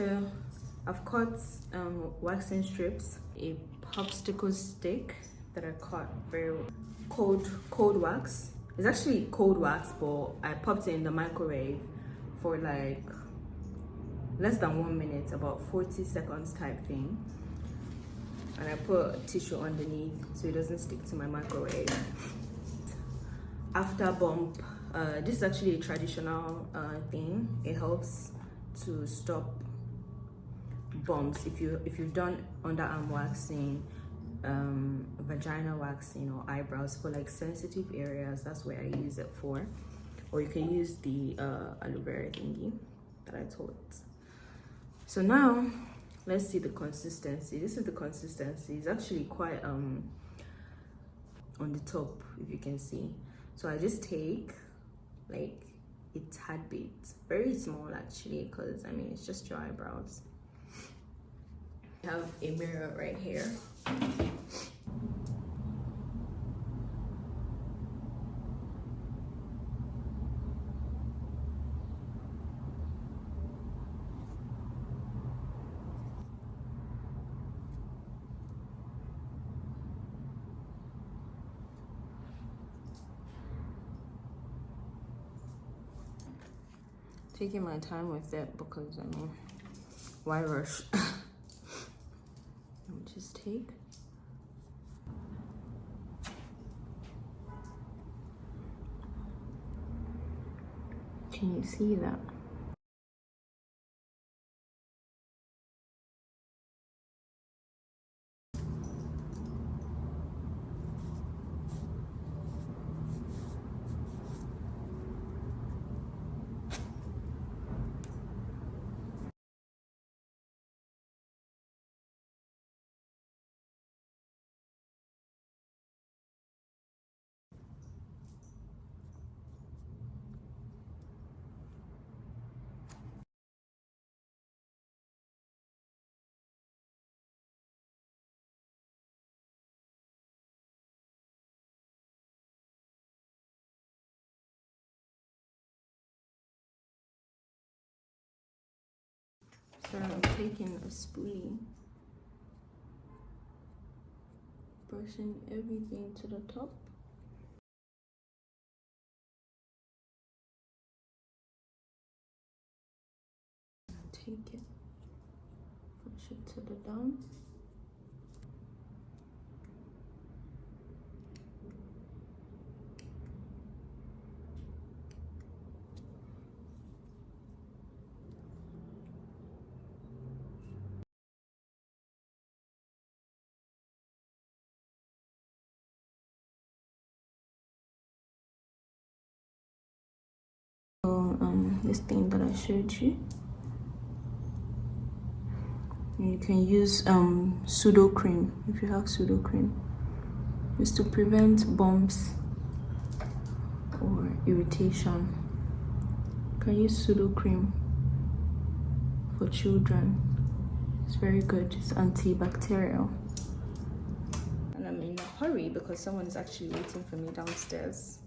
So I've cut waxing strips, a popsicle stick that I cut very cold wax. It's actually cold wax, but I popped it in the microwave for like less than 1 minute, about 40 seconds type thing. And I put tissue underneath so it doesn't stick to my microwave. After bump, this is actually a traditional thing. It helps to stop bumps. If you've done underarm waxing, vagina waxing, or eyebrows for like sensitive areas, that's where I use it for. Or you can use the aloe vera thingy that I taught. So now let's see the consistency. This is the consistency. It's actually quite on the top, if you can see. So I just take like a tad bit, very small actually, because I mean it's just your eyebrows. I have a mirror right here. Taking my time with it because I mean, why rush? Just take. Can you see that? So I'm taking a spoolie, brushing everything to the top. Take it, push it to the down. So this thing that I showed you. You can use pseudo cream if you have pseudo cream. It's to prevent bumps or irritation. You can use pseudo cream for children. It's very good. It's antibacterial. And I'm in a hurry because someone is actually waiting for me downstairs.